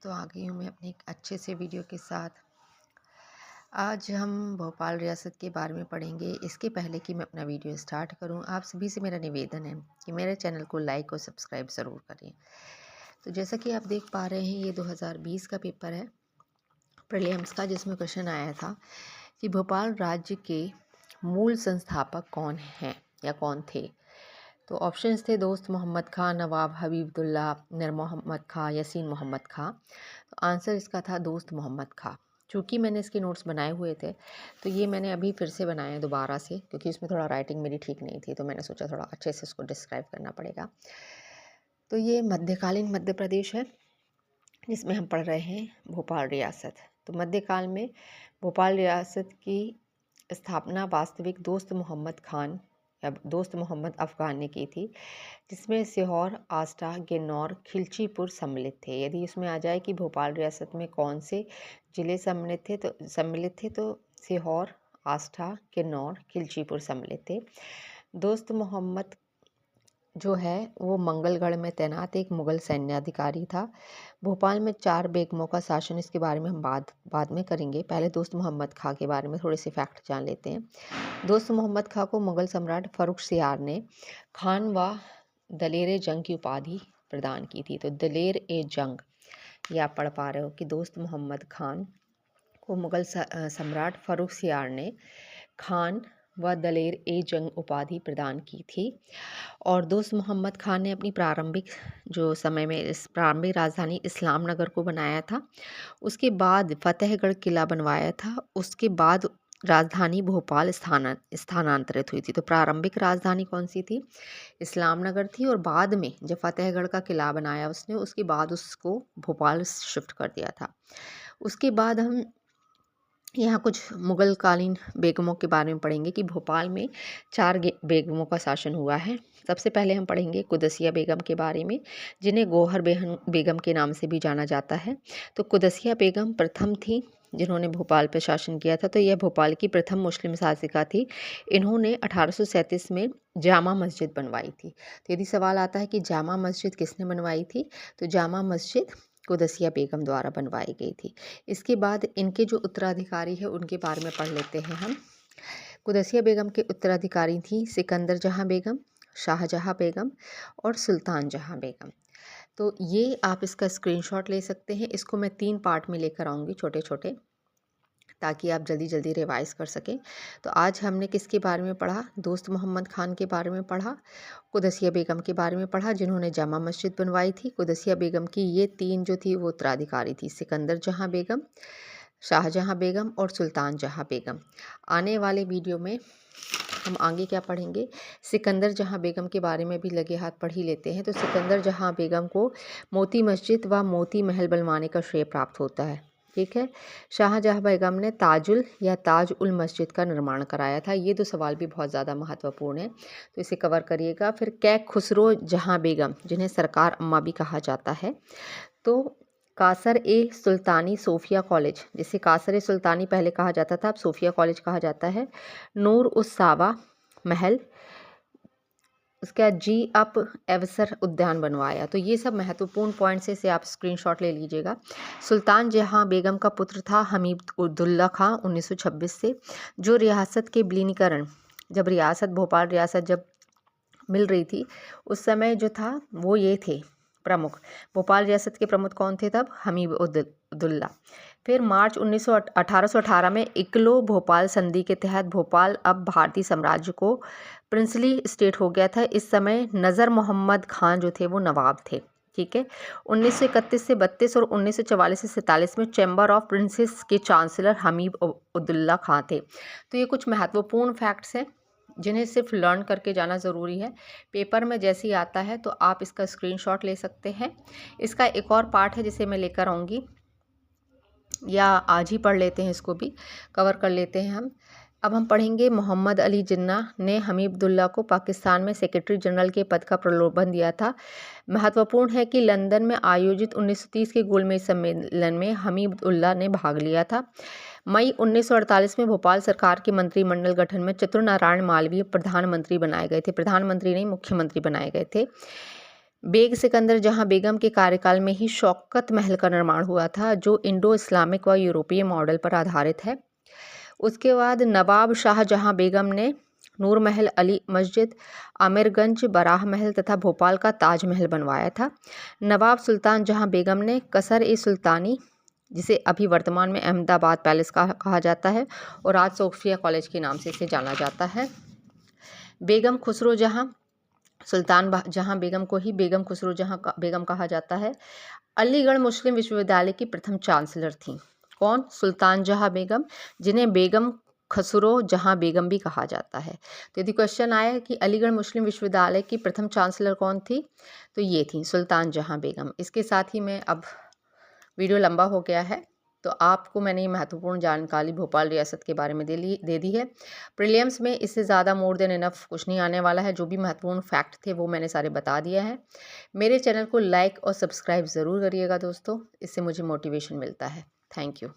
दोस्तों, आ गई हूँ मैं अपने एक अच्छे से वीडियो के साथ। आज हम भोपाल रियासत के बारे में पढ़ेंगे। इसके पहले कि मैं अपना वीडियो स्टार्ट करूँ, आप सभी से मेरा निवेदन है कि मेरे चैनल को लाइक और सब्सक्राइब ज़रूर करें। तो जैसा कि आप देख पा रहे हैं, ये 2020 का पेपर है प्रीलिम्स का, जिसमें क्वेश्चन आया था कि भोपाल राज्य के मूल संस्थापक कौन हैं या कौन थे। तो ऑप्शंस थे दोस्त मोहम्मद खां, नवाब हबीबुल्ला, नर मोहम्मद खां, यासीन मोहम्मद खां। तो आंसर इसका था दोस्त मोहम्मद खां। चूँकि मैंने इसके नोट्स बनाए हुए थे, तो ये मैंने अभी फिर से बनाए हैं दोबारा से, क्योंकि इसमें थोड़ा राइटिंग मेरी ठीक नहीं थी, तो मैंने सोचा थोड़ा अच्छे से इसको डिस्क्राइब करना पड़ेगा। तो ये मध्यकालीन मध्य प्रदेश है, जिसमें हम पढ़ रहे हैं भोपाल रियासत। तो मध्यकाल में भोपाल रियासत की स्थापना वास्तविक दोस्त मोहम्मद खान या दोस्त मोहम्मद अफ़गान ने की थी, जिसमें सीहोर, आष्टा, किन्नौर, खिलचीपुर सम्मिलित थे। यदि इसमें आ जाए कि भोपाल रियासत में कौन से ज़िले सम्मिलित थे तो सीहोर, आष्टा, किन्नौर, खिलचीपुर सम्मिलित थे। दोस्त मोहम्मद जो है वो मंगलगढ़ में तैनात एक मुग़ल सैन्याधिकारी था। भोपाल में 4 बेगमों का शासन, इसके बारे में हम बाद में करेंगे। पहले दोस्त मोहम्मद खां के बारे में थोड़े से फैक्ट जान लेते हैं। दोस्त मोहम्मद खां को मुग़ल सम्राट फ़र्रुख़सियार ने खान व दलेर जंग की उपाधि प्रदान की थी। तो दलेर ए जंग, ये आप पढ़ पा रहे हो कि दोस्त मोहम्मद खान को मुग़ल सम्राट फ़र्रुख़सियार ने खान व दलेर ए जंग उपाधि प्रदान की थी। और दोस्त मोहम्मद खान ने अपनी प्रारंभिक राजधानी इस्लाम नगर को बनाया था। उसके बाद फतेहगढ़ किला बनवाया था। उसके बाद राजधानी भोपाल स्थानांतरित हुई थी। तो प्रारंभिक राजधानी कौन सी थी? इस्लाम नगर थी, और बाद में जब फतेहगढ़ का किला बनाया उसने, उसके बाद उसको भोपाल शिफ्ट कर दिया था। उसके बाद हम यहाँ कुछ मुग़ल कालीन बेगमों के बारे में पढ़ेंगे कि भोपाल में 4 बेगमों का शासन हुआ है। सबसे पहले हम पढ़ेंगे कुदसिया बेगम के बारे में, जिन्हें गौहर बेगम के नाम से भी जाना जाता है। तो कुदसिया बेगम प्रथम थी जिन्होंने भोपाल पर शासन किया था। तो यह भोपाल की प्रथम मुस्लिम शासिका थी। इन्होंने 1837 में जामा मस्जिद बनवाई थी। तो यदि सवाल आता है कि जामा मस्जिद किसने बनवाई थी, तो जामा मस्जिद कुदसिया बेगम द्वारा बनवाई गई थी। इसके बाद इनके जो उत्तराधिकारी है उनके बारे में पढ़ लेते हैं हम। कुदसिया बेगम के उत्तराधिकारी थी सिकंदर जहां बेगम, शाहजहां बेगम और सुल्तान जहां बेगम। तो ये आप इसका स्क्रीनशॉट ले सकते हैं। इसको मैं 3 पार्ट में लेकर आऊँगी, छोटे छोटे, ताकि आप जल्दी जल्दी रिवाइज़ कर सकें। तो आज हमने किसके बारे में पढ़ा? दोस्त मोहम्मद खान के बारे में पढ़ा, कुदसिया बेगम के बारे में पढ़ा जिन्होंने जामा मस्जिद बनवाई थी। कुदसिया बेगम की ये 3 जो थी वो उत्तराधिकारी थी, सिकंदर जहां बेगम, शाहजहां बेगम और सुल्तान जहां बेगम। आने वाले वीडियो में हम आगे क्या पढ़ेंगे? सिकंदर जहां बेगम के बारे में भी लगे हाथ पढ़ ही लेते हैं। तो सिकंदर जहां बेगम को मोती मस्जिद व मोती महल बनवाने का श्रेय प्राप्त होता है। ठीक है। शाहजहां बेगम ने ताजुल या ताज उल मस्जिद का निर्माण कराया था। ये 2 सवाल भी बहुत ज़्यादा महत्वपूर्ण है, तो इसे कवर करिएगा। फिर कैक खुसरो जहां बेगम, जिन्हें सरकार अम्मा भी कहा जाता है। तो कासर ए सुल्तानी सोफिया कॉलेज, जिसे कासर ए सुल्तानी पहले कहा जाता था, अब सोफिया कॉलेज कहा जाता है। नूर उस सावा महल, उसके बाद जी अप अवसर उद्यान बनवाया। तो ये सब महत्वपूर्ण पॉइंट्स से आप स्क्रीनशॉट ले लीजिएगा। सुल्तान जहां बेगम का पुत्र था हमीद उद्दुल्ला खां 1926 से, जो रियासत के विलीनीकरण, जब भोपाल रियासत जब मिल रही थी, उस समय जो था वो ये थे प्रमुख। भोपाल रियासत के प्रमुख कौन थे तब? हमीद उद्दुल्ला। फिर मार्च 1818 में इकलो भोपाल संधि के तहत भोपाल अब भारतीय साम्राज्य को प्रिंसली स्टेट हो गया था। इस समय नज़र मोहम्मद खान जो थे वो नवाब थे। ठीक है। 1931 से 32 और 1944 से 47 में चैम्बर ऑफ प्रिंसेस के चांसलर हमीद उद्दुल्ला खां थे। तो ये कुछ महत्वपूर्ण फैक्ट्स हैं जिन्हें सिर्फ लर्न करके जाना ज़रूरी है। पेपर में जैसे ही आता है तो आप इसका स्क्रीनशॉट ले सकते हैं। इसका एक और पार्ट है जिसे मैं लेकर आऊँगी, या आज ही पढ़ लेते हैं, इसको भी कवर कर लेते हैं हम। अब हम पढ़ेंगे मोहम्मद अली जिन्ना ने हमीदुल्लाह को पाकिस्तान में सेक्रेटरी जनरल के पद का प्रलोभन दिया था। महत्वपूर्ण है कि लंदन में आयोजित 1930 के गोलमेज सम्मेलन में हमीदुल्लाह ने भाग लिया था। मई 1948 में भोपाल सरकार के मंत्रिमंडल गठन में चतुर नारायण मालवीय प्रधानमंत्री बनाए गए थे। प्रधानमंत्री नहीं, मुख्यमंत्री बनाए गए थे। बेग सिकंदर जहां बेगम के कार्यकाल में ही शौकत महल का निर्माण हुआ था, जो इंडो इस्लामिक व यूरोपीय मॉडल पर आधारित है। उसके बाद नवाब शाहजहां बेगम ने नूर महल, अली मस्जिद, आमिरगंज, बाराह महल तथा भोपाल का ताज महल बनवाया था। नवाब सुल्तान जहां बेगम ने कसर ए सुल्तानी, जिसे अभी वर्तमान में अहमदाबाद पैलेस कहा जाता है और आज सोफिया कॉलेज के नाम से इसे जाना जाता है। बेगम खुसरो जहां सुल्तान जहां बेगम को ही बेगम खुसरो जहां बेगम कहा जाता है, अलीगढ़ मुस्लिम विश्वविद्यालय की प्रथम चांसलर थी। कौन? सुल्तान जहां बेगम, जिन्हें बेगम खसरो जहां बेगम भी कहा जाता है। तो यदि क्वेश्चन आए कि अलीगढ़ मुस्लिम विश्वविद्यालय की प्रथम चांसलर कौन थी, तो ये थी सुल्तान जहां बेगम। इसके साथ ही मैं अब वीडियो लंबा हो गया है, तो आपको मैंने ये महत्वपूर्ण जानकारी भोपाल रियासत के बारे में दे दी है। प्रीलिम्स में इससे ज़्यादा मोर देन इनफ कुछ नहीं आने वाला है। जो भी महत्वपूर्ण फैक्ट थे वो मैंने सारे बता दिया है। मेरे चैनल को लाइक और सब्सक्राइब ज़रूर करिएगा दोस्तों, इससे मुझे मोटिवेशन मिलता है। Thank you.